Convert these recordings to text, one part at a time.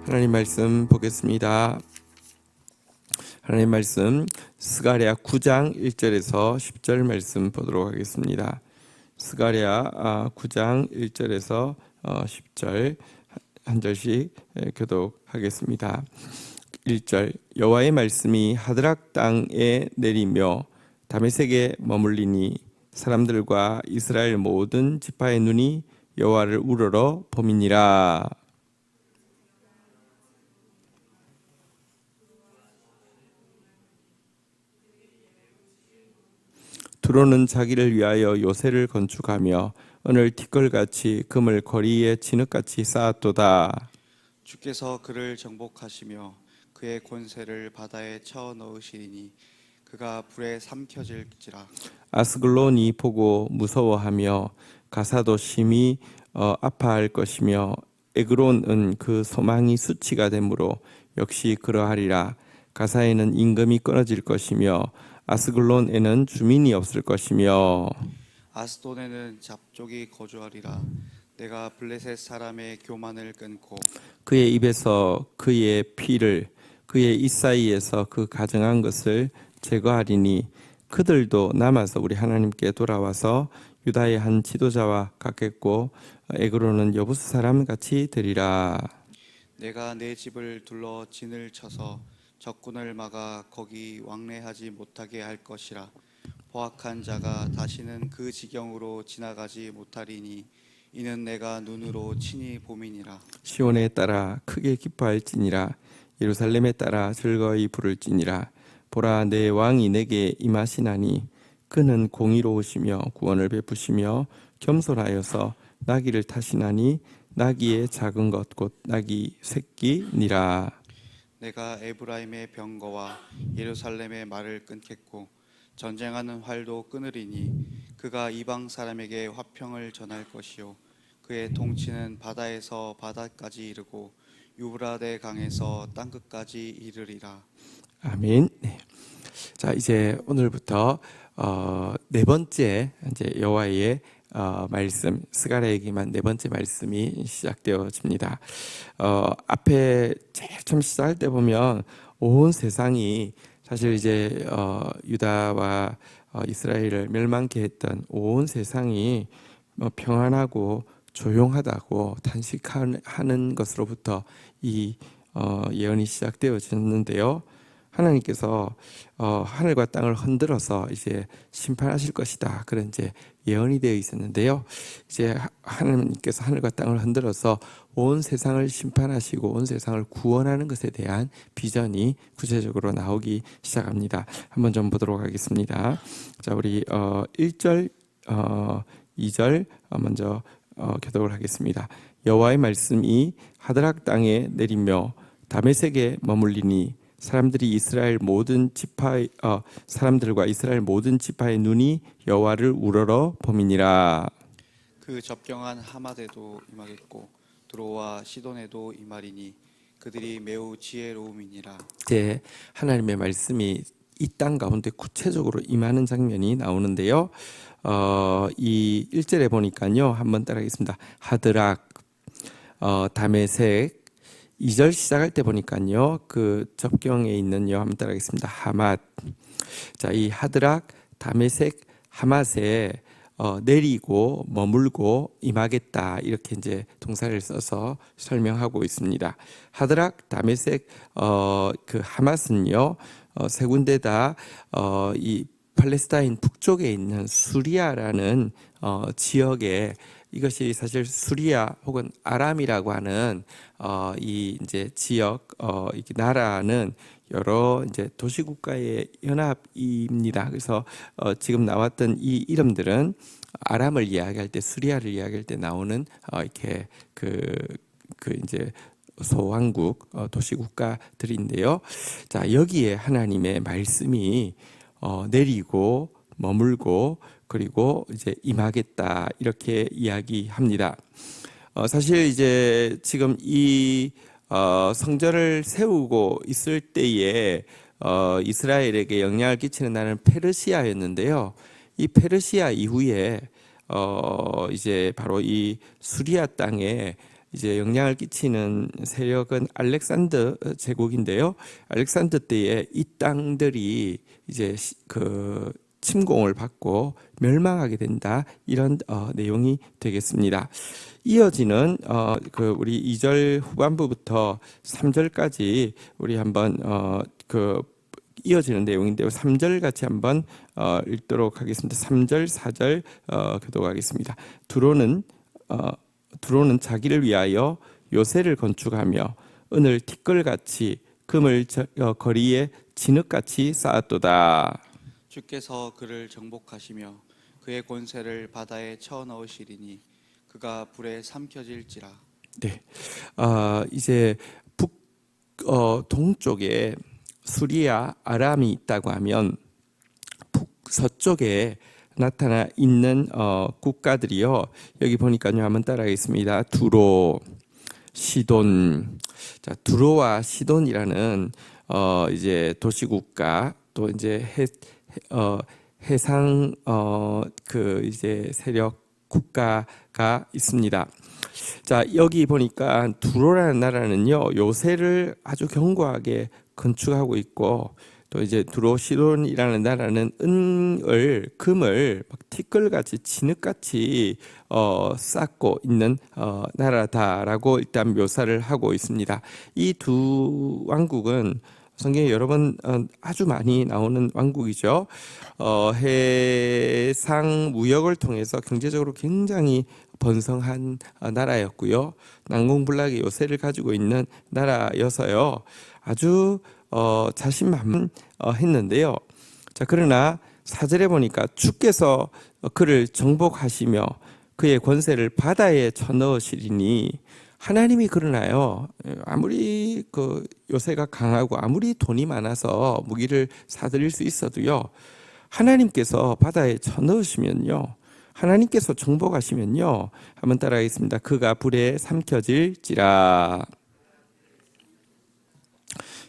하나님 말씀 보겠습니다. 하나님 말씀 스가랴 9장 1절에서 10절 말씀 보도록 하겠습니다. 스가랴 9장 1절에서 10절 한 절씩 교독하겠습니다. 1절 여호와의 말씀이 하드락 땅에 내리며 다메섹에 머물리니 사람들과 이스라엘 모든 지파의 눈이 여호와를 우러러 봄이니라. 두로는 자기를 위하여 요새를 건축하며 은을 티끌같이 금을 거리에 진흙같이 쌓았도다. 주께서 그를 정복하시며 그의 권세를 바다에 쳐 넣으시리니 그가 불에 삼켜질지라. 아스글론이 보고 무서워하며 가사도 심히 아파할 것이며 에그론은 그 소망이 수치가 되므로 역시 그러하리라. 가사에는 임금이 끊어질 것이며 아스글론에는 주민이 없을 것이며 아스돈에는 잡족이 거주하리라. 내가 블레셋 사람의 교만을 끊고 그의 입에서 그의 피를 그의 입 사이에서 그 가증한 것을 제거하리니 그들도 남아서 우리 하나님께 돌아와서 유다의 한 지도자와 같겠고 에그로는 여부스 사람 같이 되리라. 내가 내 집을 둘러 진을 쳐서 적군을 막아 거기 왕래하지 못하게 할 것이라. 포악한 자가 다시는 그 지경으로 지나가지 못하리니 이는 내가 눈으로 친히 봄이니라. 시온에 따라 크게 기뻐할지니라. 예루살렘에 따라 즐거이 부를지니라. 보라, 내 왕이 내게 임하시나니 그는 공의로우시며 구원을 베푸시며 겸손하여서 나귀를 타시나니 나귀의 작은 것 곧 나귀 새끼니라. 내가 에브라임의 병거와 예루살렘의 말을 끊겠고 전쟁하는 활도 끊으리니 그가 이방 사람에게 화평을 전할 것이요 그의 통치는 바다에서 바다까지 이르고 유브라데 강에서 땅끝까지 이르리라. 아멘. 네. 자, 이제 오늘부터 네 번째 이제 여호와의 말씀 스가랴에게만 네 번째 말씀이 시작되어집니다. 앞에 제일 처음 시작할 때 보면 온 세상이 사실 이제 유다와 이스라엘을 멸망케 했던 온 세상이 평안하고 조용하다고 탄식하는 것으로부터 이 예언이 시작되어졌는데요. 하나님께서 하늘과 땅을 흔들어서 이제 심판하실 것이다. 그런 이제 예언이 되어 있었는데요. 이제 하나님께서 하늘과 땅을 흔들어서 온 세상을 심판하시고 온 세상을 구원하는 것에 대한 비전이 구체적으로 나오기 시작합니다. 한번 좀 보도록 하겠습니다. 자, 우리 1절, 2절 먼저 교독을 하겠습니다. 여호와의 말씀이 하드락 땅에 내리며 다메섹에 머물리니 사람들과 이스라엘 모든 지파의 눈이 여호와를 우러러 봄이니라. 그 접경한 하마데도 임하겠고 두로와 시돈에도 임하리니 그들이 매우 지혜로움이니라. 이제 하나님의 말씀이 이 땅 가운데 구체적으로 임하는 장면이 나오는데요. 이 1절에 보니까요. 한번 따라하겠습니다. 하드락, 다메섹. 2절 시작할 때 보니까요. 그 접경에 있는요. 한번 따라하겠습니다. 하맛. 자, 이 하드락, 다메섹, 하맛에 내리고 머물고 임하겠다. 이렇게 이제 동사를 써서 설명하고 있습니다. 하드락, 다메섹, 그 하맛은요. 세 군데 다 이 팔레스타인 북쪽에 있는 수리아라는 지역에 이것이 사실 수리아 혹은 아람이라고 하는 이 이제 지역 이렇게 나라는 여러 이제 도시국가의 연합입니다. 그래서 지금 나왔던 이 이름들은 아람을 이야기할 때 수리아를 이야기할 때 나오는 이렇게 그 이제 소왕국 도시국가들인데요. 자, 여기에 하나님의 말씀이 내리고 머물고 그리고 이제 임하겠다 이렇게 이야기합니다. 사실 이제 지금 이 성전을 세우고 있을 때에 이스라엘에게 영향을 끼치는 나라는 페르시아였는데요. 이 페르시아 이후에 이제 바로 이 수리아 땅에 이제 영향을 끼치는 세력은 알렉산더 제국인데요. 알렉산더 때에 이 땅들이 이제 그 침공을 받고 멸망하게 된다, 이런 내용이 되겠습니다. 이어지는 우리 2절 후반부부터 3절까지 우리 한번 그 이어지는 내용인데요. 3절 같이 한번 읽도록 하겠습니다. 3절, 4절 교독하겠습니다. 두로는 자기를 위하여 요새를 건축하며 은을 티끌같이 금을 거리에 진흙같이 쌓았도다. 주께서 그를 정복하시며 그의 권세를 바다에 쳐 넣으시리니 그가 불에 삼켜질지라. 네, 이제 동쪽에 수리아, 아람이 있다고 하면 북서쪽에 나타나 있는 국가들이요. 여기 보니까요, 한번 따라하겠습니다. 두로, 시돈. 자, 두로와 시돈이라는 이제 도시국가, 또 이제 해상 그 이제 세력 국가가 있습니다. 자, 여기 보니까 두로라는 나라는요, 요새를 아주 견고하게 건축하고 있고, 또 이제 두로 시돈이라는 나라는 금을 막 티끌같이 진흙같이 쌓고 있는 나라다라고 일단 묘사를 하고 있습니다. 이 두 왕국은 성경에 여러 번 아주 많이 나오는 왕국이죠. 해상 무역을 통해서 경제적으로 굉장히 번성한 나라였고요. 난공불락의 요새를 가지고 있는 나라여서요. 아주 자신만만했는데요. 자, 그러나 4절에 보니까 주께서 그를 정복하시며 그의 권세를 바다에 쳐넣으시리니, 하나님이 그러나요, 아무리 그 요새가 강하고 아무리 돈이 많아서 무기를 사들일 수 있어도요, 하나님께서 바다에 쳐넣으시면요, 하나님께서 정복하시면요, 한번 따라하겠습니다. 그가 불에 삼켜질지라.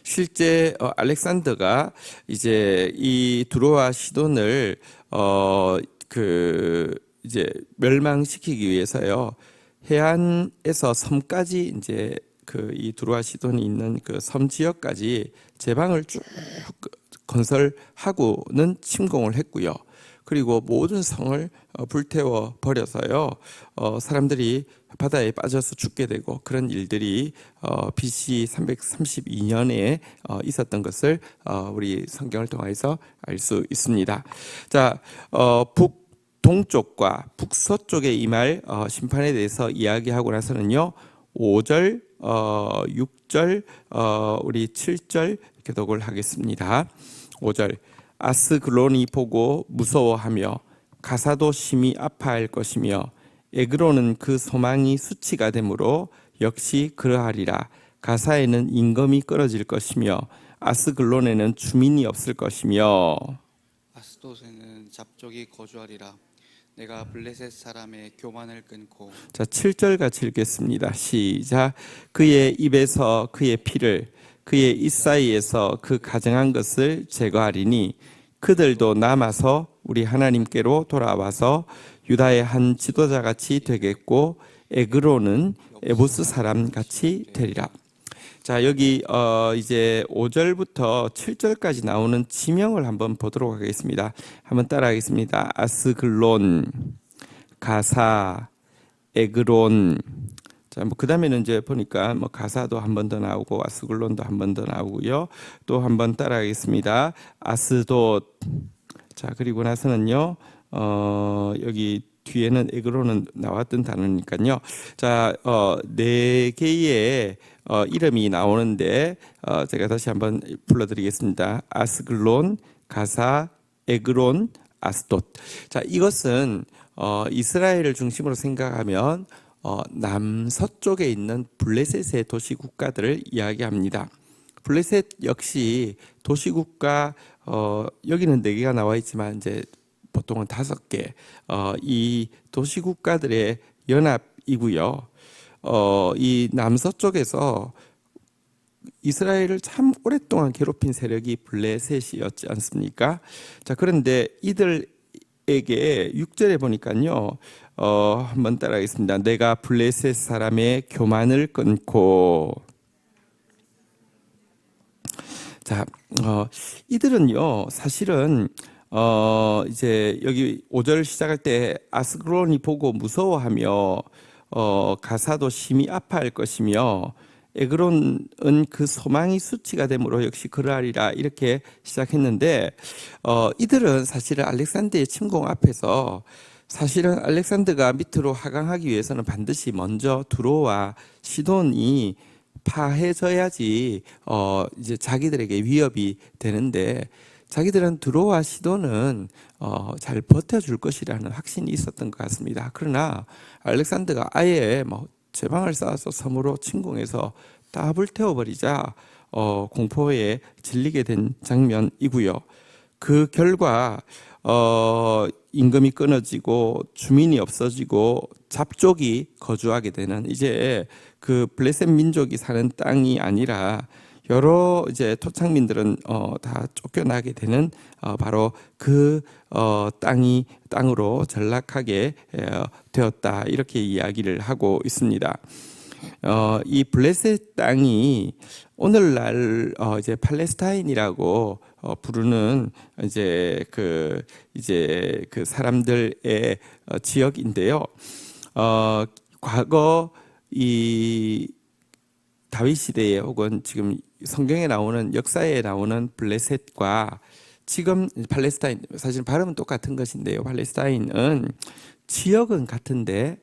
실제 알렉산더가 이제 이 두로와 시돈을 이제 멸망시키기 위해서요, 해안에서 섬까지 이제 이 두로와 시돈이 있는 그 섬 지역까지 제방을 쭉 건설하고는 침공을 했고요. 그리고 모든 성을 불태워 버려서요, 사람들이 바다에 빠져서 죽게 되고, 그런 일들이 BC 332년에 있었던 것을 우리 성경을 통해서 알 수 있습니다. 자, 동쪽과 북서쪽에 임할 심판에 대해서 이야기하고 나서는요, 5절, 6절, 우리 7절 교독을 하겠습니다. 5절, 아스글론이 보고 무서워하며 가사도 심히 아파할 것이며 에그로는 그 소망이 수치가 되므로 역시 그러하리라. 가사에는 임금이 끊어질 것이며 아스글론에는 주민이 없을 것이며 아스돗에는 잡족이 거주하리라. 내가 블레셋 사람의 교만을 끊고. 자, 7절 같이 읽겠습니다. 시작. 그의 입에서 그의 피를, 그의 입 사이에서 그 가정한 것을 제거하리니 그들도 남아서 우리 하나님께로 돌아와서 유다의 한 지도자 같이 되겠고 에그로는 에보스 사람 같이 되리라. 자, 여기 이제 5절부터 7절까지 나오는 지명을 한번 보도록 하겠습니다. 한번 따라하겠습니다. 아스글론, 가사, 에그론. 자, 뭐 그다음에는 이제 보니까 뭐 가사도 한 번 더 나오고 아스글론도 한 번 더 나오고요. 또 한 번 따라하겠습니다. 아스돗. 자, 그리고 나서는요, 여기 뒤에는 에그로는 나왔던 단어니까요. 자, 네 개의 이름이 나오는데 제가 다시 한번 불러드리겠습니다. 아스글론, 가사, 에그론, 아스돗. 자, 이것은 이스라엘을 중심으로 생각하면 남서쪽에 있는 블레셋의 도시 국가들을 이야기합니다. 블레셋 역시 도시국가, 여기는 4개가 나와 있지만 이제 보통은 5개, 이 도시국가들의 연합이고요. 이 남서쪽에서 이스라엘을 참 오랫동안 괴롭힌 세력이 블레셋이었지 않습니까? 자, 그런데 이들의 이들에게 6절에 보니까요. 한번 따라하겠습니다. 내가 블레셋 사람의 교만을 끊고. 자, 이들은요, 사실은 이제 여기 5절 시작할 때 아스글론이 보고 무서워하며 가사도 심히 아파할 것이며 에그론은 그 소망이 수치가 되므로 역시 그러하리라 이렇게 시작했는데 이들은 사실은 알렉산더의 침공 앞에서 사실은 알렉산더가 밑으로 하강하기 위해서는 반드시 먼저 두로와 시돈이 파해져야지 이제 자기들에게 위협이 되는데 자기들은 두로와 시돈은 잘 버텨줄 것이라는 확신이 있었던 것 같습니다. 그러나 알렉산더가 아예 뭐 제방을 쌓아서 섬으로 침공해서 다 불태워버리자 공포에 질리게 된 장면이고요. 그 결과 임금이 끊어지고 주민이 없어지고 잡족이 거주하게 되는 이제 그 블레셋 민족이 사는 땅이 아니라 여러 이제 토착민들은 다 쫓겨나게 되는 바로 그 땅으로 전락하게 되었다 이렇게 이야기를 하고 있습니다. 이 블레셋 땅이 오늘날 이제 팔레스타인이라고 부르는 이제 그 사람들의 지역인데요. 과거 이 다윗 시대에 혹은 지금 성경에 나오는 역사에 나오는 블레셋과 지금 팔레스타인 사실 발음은 똑같은 것인데요. 팔레스타인은 지역은 같은데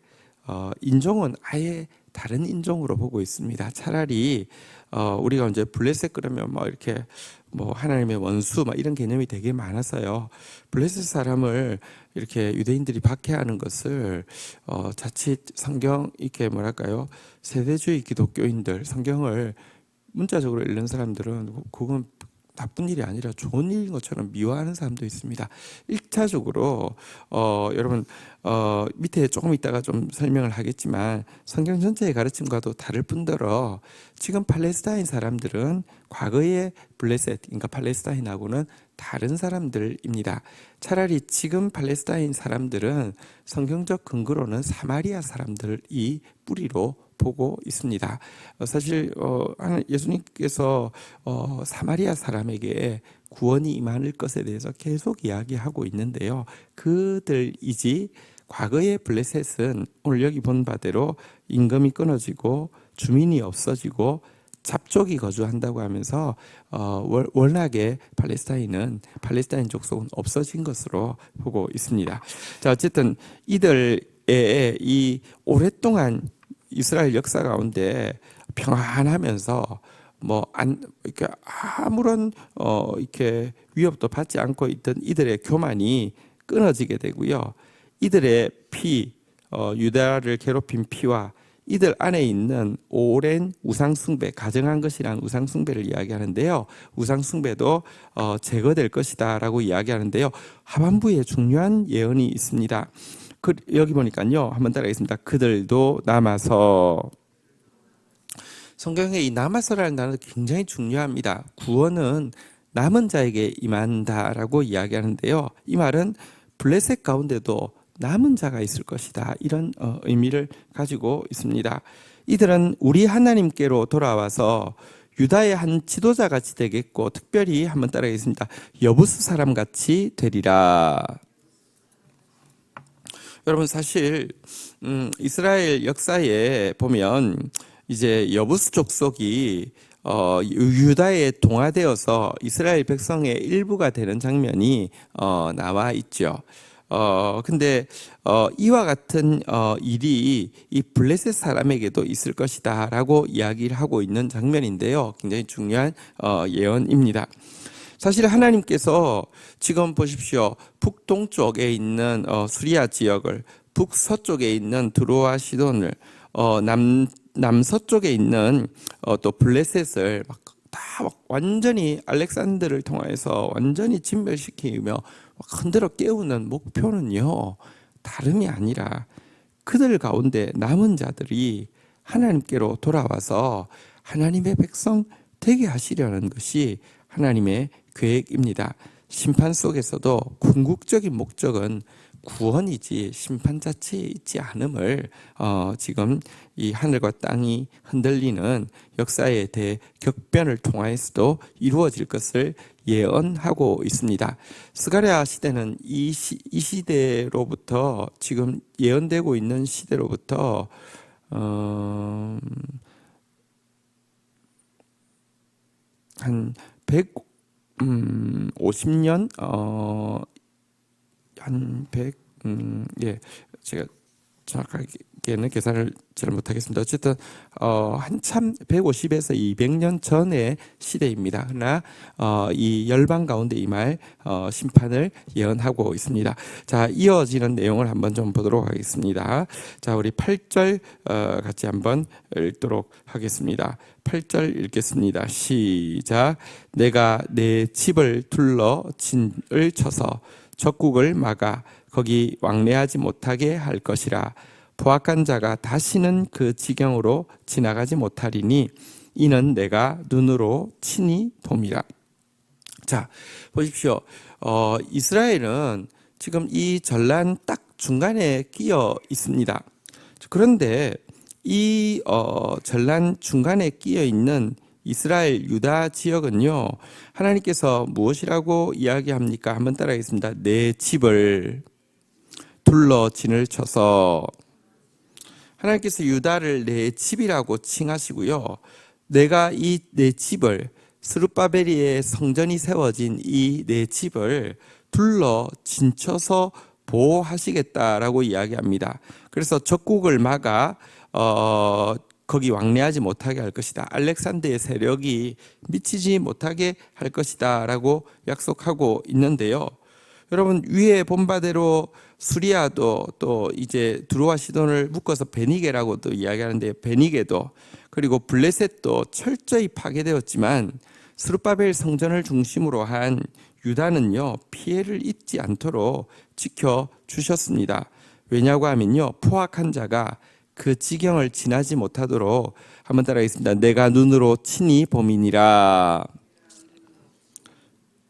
인종은 아예 다른 인종으로 보고 있습니다. 차라리 우리가 이제 블레셋 그러면 뭐 이렇게 뭐 하나님의 원수 막 이런 개념이 되게 많아서요. 블레셋 사람을 이렇게 유대인들이 박해하는 것을 자칫 성경 이렇게 뭐랄까요 세대주의 기독교인들 성경을 문자적으로 읽는 사람들은 그건 나쁜 일이 아니라 좋은 일인 것처럼 미워하는 사람도 있습니다. 1차적으로 여러분 밑에 조금 있다가 좀 설명을 하겠지만 성경 전체의 가르침과도 다를 뿐더러 지금 팔레스타인 사람들은 과거의 블레셋 그러니까 팔레스타인하고는 다른 사람들입니다. 차라리 지금 팔레스타인 사람들은 성경적 근거로는 사마리아 사람들이 뿌리로 보고 있습니다. 사실 예수님께서 사마리아 사람에게 구원이 임할 것에 대해서 계속 이야기하고 있는데요. 그들이지 과거의 블레셋은 오늘 여기 본 바대로 임금이 끊어지고 주민이 없어지고 잡족이 거주한다고 하면서 워낙에 팔레스타인 족속은 없어진 것으로 보고 있습니다. 자, 어쨌든 이들의 이 오랫동안 이스라엘 역사 가운데 평안하면서 이렇게 아무런 이렇게 위협도 받지 않고 있던 이들의 교만이 끊어지게 되고요. 이들의 유다를 괴롭힌 피와 이들 안에 있는 오랜 우상숭배, 가증한 것이란 우상숭배를 이야기하는데요. 우상숭배도 제거될 것이다라고 이야기하는데요. 하반부에 중요한 예언이 있습니다. 여기 보니까요. 한번 따라하겠습니다. 그들도 남아서. 성경에 이 남아서라는 단어가 굉장히 중요합니다. 구원은 남은 자에게 임한다라고 이야기하는데요. 이 말은 블레셋 가운데도 남은 자가 있을 것이다. 이런 의미를 가지고 있습니다. 이들은 우리 하나님께로 돌아와서 유다의 한 지도자같이 되겠고 특별히 한번 따라하겠습니다. 여부스 사람같이 되리라. 여러분 사실 이스라엘 역사에 보면 이제 여부스 족속이 유다에 동화되어서 이스라엘 백성의 일부가 되는 장면이 나와 있죠. 근데 이와 같은 일이 이 블레셋 사람에게도 있을 것이다라고 이야기를 하고 있는 장면인데요. 굉장히 중요한 예언입니다. 사실 하나님께서 지금 보십시오. 북동쪽에 있는 수리아 지역을 북서쪽에 있는 두로와 시돈을 남서쪽에 있는 또 블레셋을 다 완전히 알렉산더를 통해서 완전히 진멸시키며 흔들어 깨우는 목표는요 다름이 아니라 그들 가운데 남은 자들이 하나님께로 돌아와서 하나님의 백성 되게 하시려는 것이 하나님의 계획입니다. 심판 속에서도 궁극적인 목적은 구원이지 심판 자체에 있지 않음을 지금 이 하늘과 땅이 흔들리는 역사의 대격변을 통하여서도 이루어질 것을 예언하고 있습니다. 스가랴 시대는 이 시대로부터 지금 예언되고 있는 시대로부터 한 150년 한 100, 예, 제가 정확하게는 계산을 잘 못하겠습니다. 어쨌든 한참 150에서 200년 전의 시대입니다. 그러나 이 열방 가운데 임할 심판을 예언하고 있습니다. 자, 이어지는 내용을 한번 좀 보도록 하겠습니다. 자, 우리 8절 같이 한번 읽도록 하겠습니다. 8절 읽겠습니다. 시작. 내가 내 집을 둘러 진을 쳐서 적국을 막아 거기 왕래하지 못하게 할 것이라. 포악한 자가 다시는 그 지경으로 지나가지 못하리니 이는 내가 눈으로 친히 봄이라. 자, 보십시오. 이스라엘은 지금 이 전란 딱 중간에 끼어 있습니다. 그런데 이 전란 중간에 끼어 있는 이스라엘 유다 지역은요, 하나님께서 무엇이라고 이야기합니까? 한번 따라하겠습니다. 내 집을 둘러 진을 쳐서. 하나님께서 유다를 내 집이라고 칭하시고요, 내가 이 내 집을, 스룹바벨의 성전이 세워진 이 내 집을 둘러 진쳐서 보호하시겠다라고 이야기합니다. 그래서 적국을 막아 거기 왕래하지 못하게 할 것이다. 알렉산더의 세력이 미치지 못하게 할 것이다 라고 약속하고 있는데요. 여러분, 위에 본 바대로 수리아도 또 이제 두로와 시돈을 묶어서 베니게라고도 이야기하는데, 베니게도 그리고 블레셋도 철저히 파괴되었지만 스룹바벨 성전을 중심으로 한 유다는요, 피해를 입지 않도록 지켜주셨습니다. 왜냐고 하면요, 포악한 자가 그 지경을 지나지 못하도록, 한번 따라하겠습니다. 내가 눈으로 친히 봄이니라.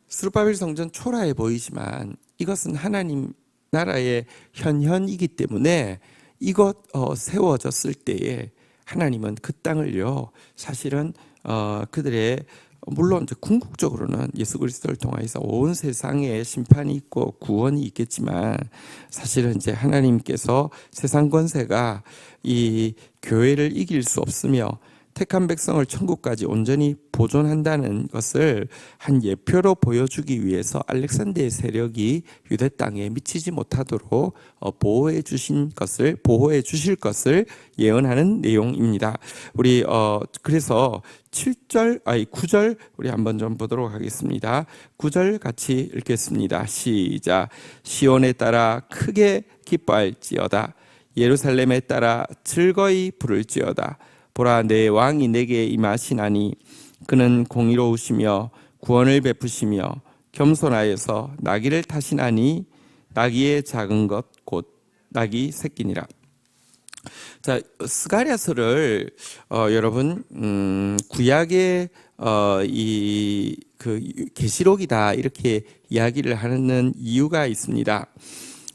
스룹바벨 성전 초라해 보이지만 이것은 하나님 나라의 현현이기 때문에 이것 세워졌을 때에 하나님은 그 땅을요, 사실은 그들의, 물론 이제 궁극적으로는 예수 그리스도를 통해서 온 세상에 심판이 있고 구원이 있겠지만, 사실은 이제 하나님께서 세상 권세가 이 교회를 이길 수 없으며 택한 백성을 천국까지 온전히 보존한다는 것을 한 예표로 보여주기 위해서 알렉산더의 세력이 유대 땅에 미치지 못하도록 보호해 주실 것을 예언하는 내용입니다. 우리 그래서 9절 우리 한번 좀 보도록 하겠습니다. 9절 같이 읽겠습니다. 시작. 시온에 따라 크게 기뻐할지어다. 예루살렘에 따라 즐거이 부를지어다. 보라, 내 왕이 내게 임하시나니 그는 공의로우시며 구원을 베푸시며 겸손하여서 나귀를 타시나니 나귀의 작은 것 곧 나귀 새끼니라. 자, 스가랴서를 여러분 구약의 이 그 계시록이다 이렇게 이야기를 하는 이유가 있습니다.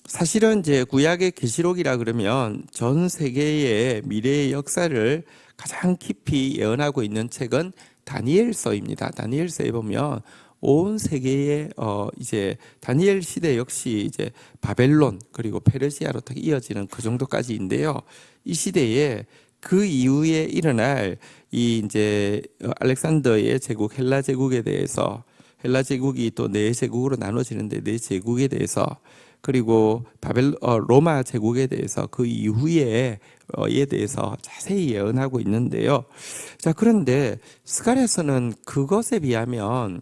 사실은 이제 구약의 계시록이라 그러면 전 세계의 미래의 역사를 가장 깊이 예언하고 있는 책은 다니엘서입니다. 다니엘서에 보면 온 세계의 이제 다니엘 시대 역시 이제 바벨론 그리고 페르시아로 딱 이어지는 그 정도까지인데요. 이 시대에 그 이후에 일어날 이 이제 알렉산더의 제국, 헬라 제국에 대해서, 헬라 제국이 또 네 제국으로 나눠지는데 네 제국에 대해서, 그리고 로마 제국에 대해서 그 이후에 에 대해서 자세히 예언하고 있는데요. 자, 그런데 스가랴서는 그것에 비하면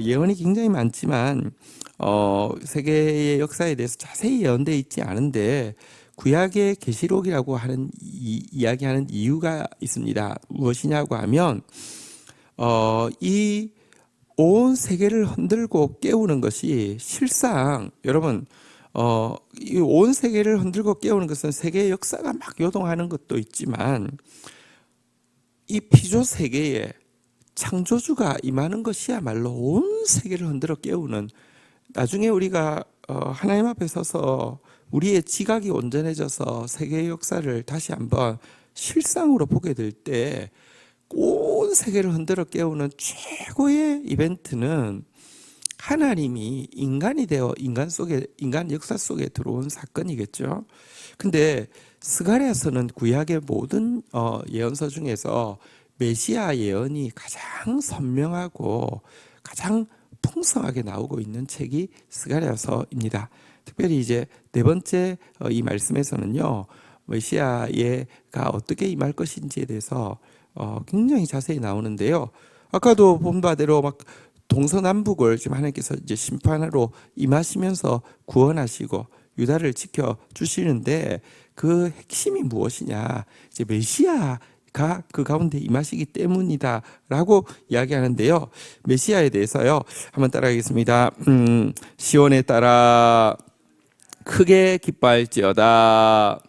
예언이 굉장히 많지만 세계의 역사에 대해서 자세히 예언되어 있지 않은데, 구약의 계시록이라고 하는 이야기하는 이유가 있습니다. 무엇이냐고 하면 이 온 세계를 흔들고 깨우는 것이 실상, 여러분, 이 온 세계를 흔들고 깨우는 것은 세계의 역사가 막 요동하는 것도 있지만 이 피조 세계에 창조주가 임하는 것이야말로 온 세계를 흔들어 깨우는, 나중에 우리가 하나님 앞에 서서 우리의 지각이 온전해져서 세계의 역사를 다시 한번 실상으로 보게 될 때 온 세계를 흔들어 깨우는 최고의 이벤트는 하나님이 인간이 되어 인간 역사 속에 들어온 사건이겠죠. 근데 스가랴서는 구약의 모든 예언서 중에서 메시아 예언이 가장 선명하고 가장 풍성하게 나오고 있는 책이 스가랴서입니다. 특별히 이제 네 번째 이 말씀에서는요, 메시아가 어떻게 임할 것인지에 대해서 굉장히 자세히 나오는데요. 아까도 본 바대로 막 동서남북을 지금 하나님께서 이제 심판으로 임하시면서 구원하시고 유다를 지켜 주시는데 그 핵심이 무엇이냐? 이제 메시아가 그 가운데 임하시기 때문이다라고 이야기하는데요. 메시아에 대해서요, 한번 따라하겠습니다. 시온에 따라 크게 기뻐할지어다.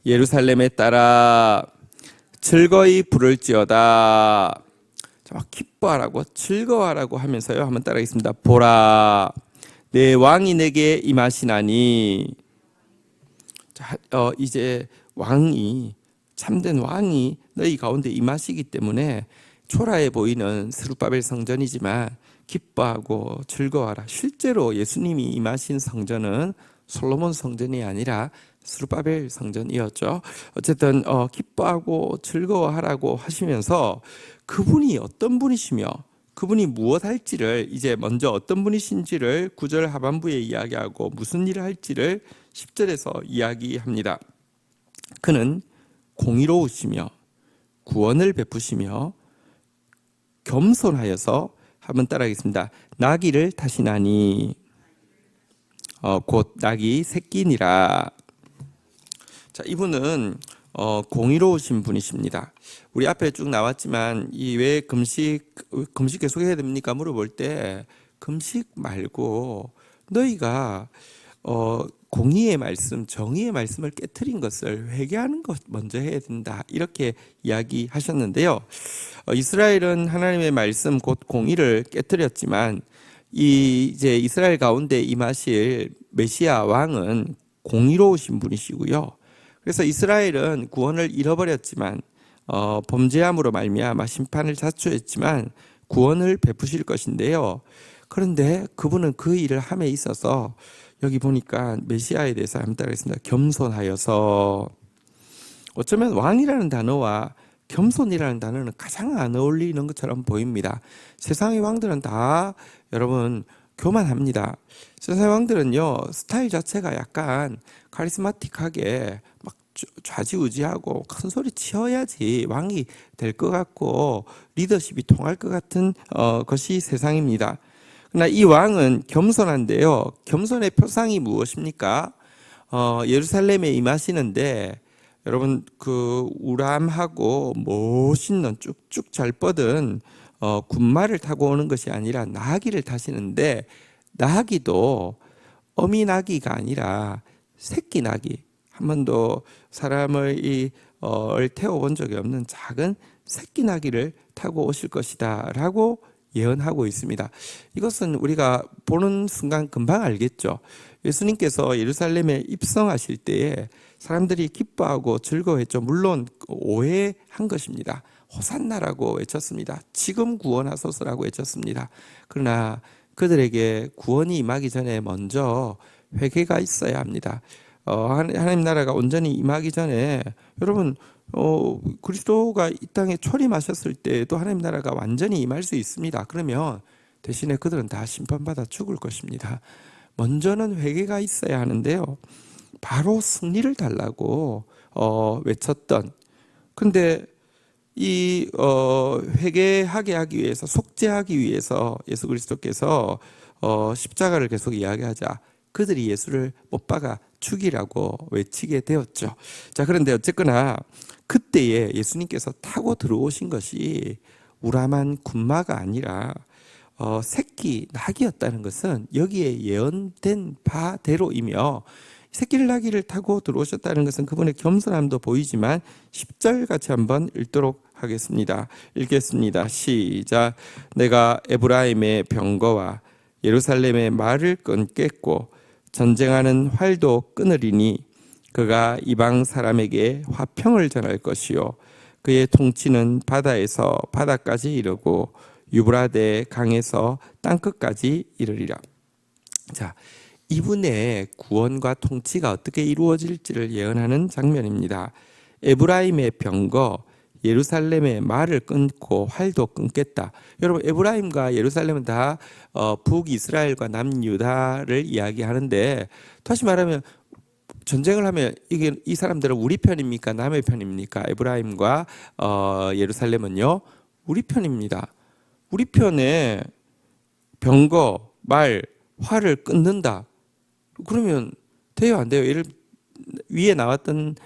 예루살렘에 따라 즐거이 부를지어다. 막 기뻐하라고 즐거워하라고 하면서요, 한번 따라하겠습니다. 보라, 내 왕이 내게 임하시나니. 자, 이제 왕이, 참된 왕이 너희 가운데 임하시기 때문에 초라해 보이는 스룹바벨 성전이지만 기뻐하고 즐거워하라. 실제로 예수님이 임하신 성전은 솔로몬 성전이 아니라 스룹바벨 성전이었죠. 어쨌든 기뻐하고 즐거워하라고 하시면서 그분이 어떤 분이시며 그분이 무엇 할지를, 이제 먼저 어떤 분이신지를 9절 하반부에 이야기하고 무슨 일을 할지를 10절에서 이야기합니다. 그는 공의로우시며 구원을 베푸시며 겸손하여서, 한번 따라하겠습니다. 나귀를 타시나니. 곧 나귀 새끼니라. 자, 이분은 공의로우신 분이십니다. 우리 앞에 쭉 나왔지만 이 왜 금식 계속 해야 됩니까? 물어볼 때 금식 말고 너희가 공의의 말씀, 정의의 말씀을 깨트린 것을 회개하는 것 먼저 해야 된다, 이렇게 이야기하셨는데요. 이스라엘은 하나님의 말씀 곧 공의를 깨트렸지만 이제 이스라엘 가운데 임하실 메시아 왕은 공의로우신 분이시고요. 그래서 이스라엘은 구원을 잃어버렸지만 범죄함으로 말미암아 심판을 자초했지만 구원을 베푸실 것인데요. 그런데 그분은 그 일을 함에 있어서 여기 보니까 메시아에 대해서 한번 따라하겠습니다. 겸손하여서. 어쩌면 왕이라는 단어와 겸손이라는 단어는 가장 안 어울리는 것처럼 보입니다. 세상의 왕들은 다 여러분 교만합니다. 세상의 왕들은요, 스타일 자체가 약간 카리스마틱하게 막 좌지우지하고 큰 소리 치어야지 왕이 될 것 같고 리더십이 통할 것 같은 것이 세상입니다. 그러나 이 왕은 겸손한데요. 겸손의 표상이 무엇입니까? 예루살렘에 임하시는데 여러분 그 우람하고 멋있는 쭉쭉 잘 뻗은 군마를 타고 오는 것이 아니라 나귀를 타시는데, 나귀도 어미 나귀가 아니라 새끼 나귀, 한 번도 사람을 태워본 적이 없는 작은 새끼 나귀를 타고 오실 것이다 라고 예언하고 있습니다. 이것은 우리가 보는 순간 금방 알겠죠. 예수님께서 예루살렘에 입성하실 때에 사람들이 기뻐하고 즐거워했죠. 물론 오해한 것입니다. 호산나라고 외쳤습니다. 지금 구원하소서라고 외쳤습니다. 그러나 그들에게 구원이 임하기 전에 먼저 회개가 있어야 합니다. 하나님 나라가 온전히 임하기 전에 여러분 그리스도가 이 땅에 초림하셨을 때도 하나님 나라가 완전히 임할 수 있습니다. 그러면 대신에 그들은 다 심판받아 죽을 것입니다. 먼저는 회개가 있어야 하는데요. 바로 승리를 달라고 외쳤던, 근데 이 회개하게 하기 위해서, 속죄하기 위해서 예수 그리스도께서 십자가를 계속 이야기하자 그들이 예수를 못 박아 죽이라고 외치게 되었죠. 자, 그런데 어쨌거나 그때에 예수님께서 타고 들어오신 것이 우람한 군마가 아니라 새끼 낙이었다는 것은 여기에 예언된 바대로이며, 새끼 나귀를 타고 들어오셨다는 것은 그분의 겸손함도 보이지만 10절 같이 한번 읽도록 하겠습니다. 읽겠습니다. 시작. 내가 에브라임의 병거와 예루살렘의 말을 끊겠고 전쟁하는 활도 끊으리니 그가 이방 사람에게 화평을 전할 것이요 그의 통치는 바다에서 바다까지 이르고 유브라데 강에서 땅끝까지 이르리라. 자, 이분의 구원과 통치가 어떻게 이루어질지를 예언하는 장면입니다. 에브라임의 병거, 예루살렘의 말을 끊고 활도 끊겠다. 여러분, 에브라임과 예루살렘은 다 북이스라엘과 남유다를 이야기하는데, 다시 말하면 전쟁을 하면 이게 이 사람들은 우리 편입니까? 남의 편입니까? 에브라임과 예루살렘은요, 우리 편입니다. 우리 편에 병거, 말, 활을 끊는다. 그러면 돼요, 안 돼요? 예를 위에 나왔던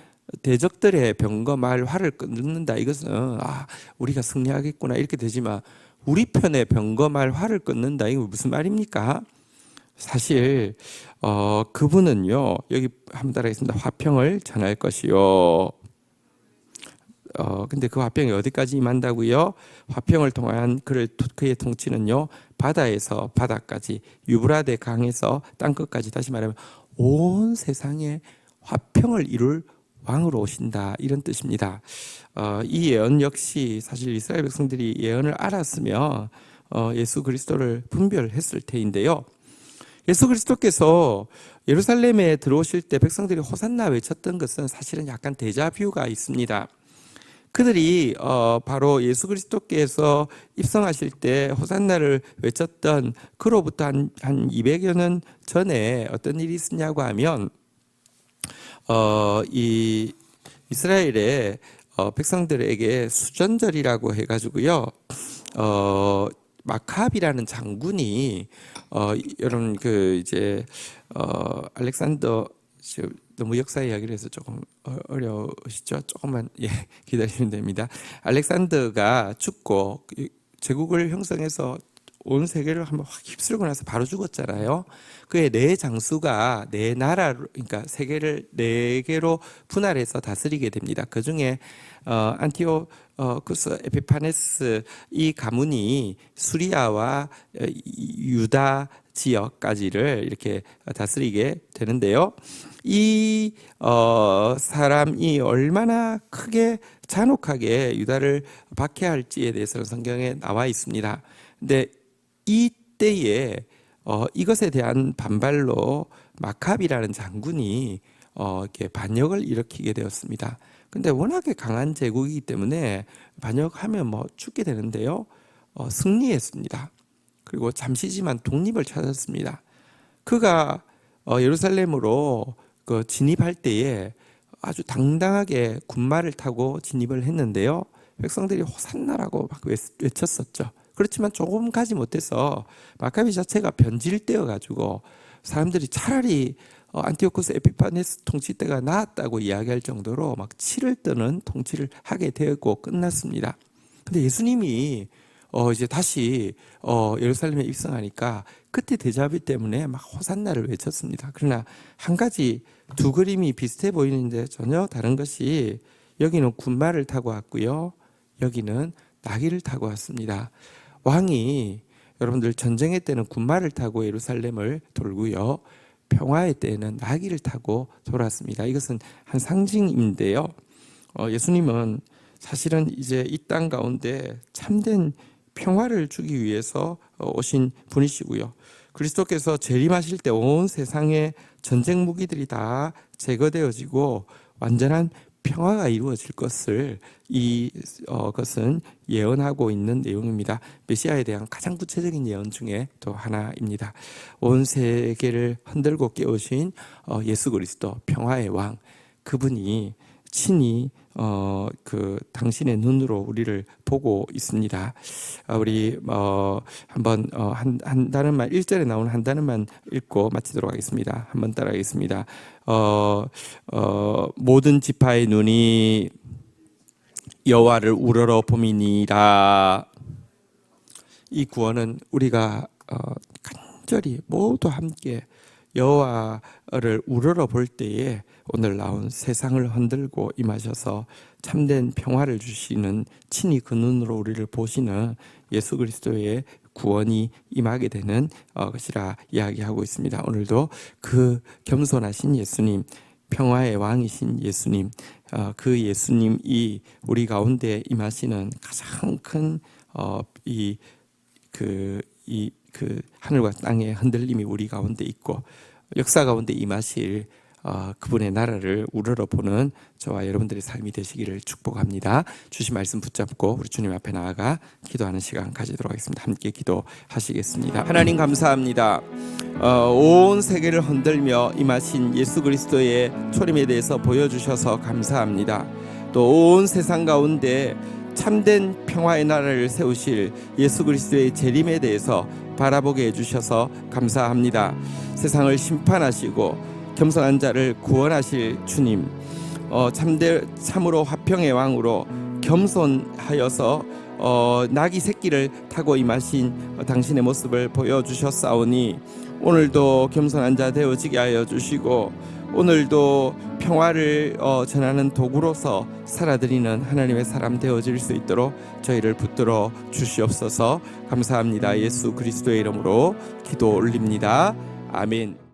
대적들의 병거, 말, 활을 끊는다. 이것은 우리가 승리하겠구나 이렇게 되지만 우리 편의 병거, 말, 활을 끊는다. 이거 무슨 말입니까? 사실 그분은요, 여기 한번 따라하겠습니다. 화평을 전할 것이요. 근데 그 화평이 어디까지 임한다고요? 화평을 통한 그의 통치는요, 바다에서 바다까지, 유브라데 강에서 땅끝까지, 다시 말하면 온 세상에 화평을 이룰 왕으로 오신다, 이런 뜻입니다. 이 예언 역시 사실 이스라엘 백성들이 예언을 알았으면 예수 그리스도를 분별했을 테인데요. 예수 그리스도께서 예루살렘에 들어오실 때 백성들이 호산나 외쳤던 것은 사실은 약간 데자뷰가 있습니다. 그들이 바로 예수 그리스도께서 입성하실 때 호산나를 외쳤던 그로부터 한 200여 년 전에 어떤 일이 있었냐고 하면 이 이스라엘의 백성들에게 수전절이라고 해가지고요, 마캅이라는 장군이 여러분 알렉산더, 너무 역사 이야기를 해서 조금 어려우시죠? 조금만 기다리시면 됩니다. 알렉산더가 죽고 제국을 형성해서 온 세계를 한번 확 휩쓸고 나서 바로 죽었잖아요. 그의 네 장수가 네 나라로, 그러니까 세계를 네 개로 분할해서 다스리게 됩니다. 그 중에 안티오쿠스 에피파네스 이 가문이 수리아와 유다 지역까지를 이렇게 다스리게 되는데요. 이 사람이 얼마나 크게 잔혹하게 유다를 박해할지에 대해서는 성경에 나와 있습니다. 근데 이때에 이것에 대한 반발로 마캅이라는 장군이 이렇게 반역을 일으키게 되었습니다. 근데 워낙에 강한 제국이기 때문에 반역하면 뭐 죽게 되는데요. 승리했습니다. 그리고 잠시지만 독립을 찾았습니다. 그가 예루살렘으로 진입할 때에 아주 당당하게 군마를 타고 진입을 했는데요. 백성들이 호산나라고 막 외쳤었죠. 그렇지만 조금 가지 못해서 마카비 자체가 변질되어 가지고 사람들이 차라리 안티오쿠스 에피파네스 통치 때가 나았다고 이야기할 정도로 막 치를 뜨는 통치를 하게 되었고 끝났습니다. 근데 예수님이 이제 다시 예루살렘에 입성하니까 그때 데자뷰 때문에 막 호산나를 외쳤습니다. 그러나 한 가지 두 그림이 비슷해 보이는데 전혀 다른 것이, 여기는 군마를 타고 왔고요, 여기는 나귀를 타고 왔습니다. 왕이 여러분들 전쟁의 때는 군마를 타고 예루살렘을 돌고요, 평화의 때에는 나귀를 타고 돌았습니다. 이것은 한 상징인데요. 예수님은 사실은 이제 이 땅 가운데 참된 평화를 주기 위해서 오신 분이시고요. 그리스도께서 재림하실 때 온 세상의 전쟁 무기들이 다 제거되어지고 완전한 평화가 이루어질 것을 것은 예언하고 있는 내용입니다. 메시아에 대한 가장 구체적인 예언 중에 또 하나입니다. 온 세계를 흔들고 깨우신 예수 그리스도, 평화의 왕, 그분이 친히 당신의 눈으로 우리를 보고 있습니다. 우리 한번 한 단어만, 1절에 나오는 한 단어만 읽고 마치도록 하겠습니다. 한번 따라하겠습니다. 모든 지파의 눈이 여호와를 우러러 봄이니라. 이 구원은 우리가 간절히 모두 함께 여호와를 우러러 볼 때에 오늘 나온 세상을 흔들고 임하셔서 참된 평화를 주시는, 친히 그 눈으로 우리를 보시는 예수 그리스도의 구원이 임하게 되는 것이라 이야기하고 있습니다. 오늘도 그 겸손하신 예수님, 평화의 왕이신 예수님, 그 예수님이 우리 가운데 임하시는 가장 큰 하늘과 땅의 흔들림이 우리 가운데 있고 역사 가운데 임하실 그분의 나라를 우러러보는 저와 여러분들의 삶이 되시기를 축복합니다. 주신 말씀 붙잡고 우리 주님 앞에 나아가 기도하는 시간 가지도록 하겠습니다. 함께 기도하시겠습니다. 하나님 감사합니다. 온 세계를 흔들며 임하신 예수 그리스도의 초림에 대해서 보여주셔서 감사합니다. 또 온 세상 가운데 참된 평화의 나라를 세우실 예수 그리스도의 재림에 대해서 바라보게 해주셔서 감사합니다. 세상을 심판하시고 겸손한 자를 구원하실 주님, 참으로 화평의 왕으로 겸손하여서 나귀 새끼를 타고 임하신 당신의 모습을 보여주셨사오니 오늘도 겸손한 자 되어지게 하여 주시고 오늘도 평화를 전하는 도구로서 살아드리는 하나님의 사람 되어질 수 있도록 저희를 붙들어 주시옵소서. 감사합니다. 예수 그리스도의 이름으로 기도 올립니다. 아멘.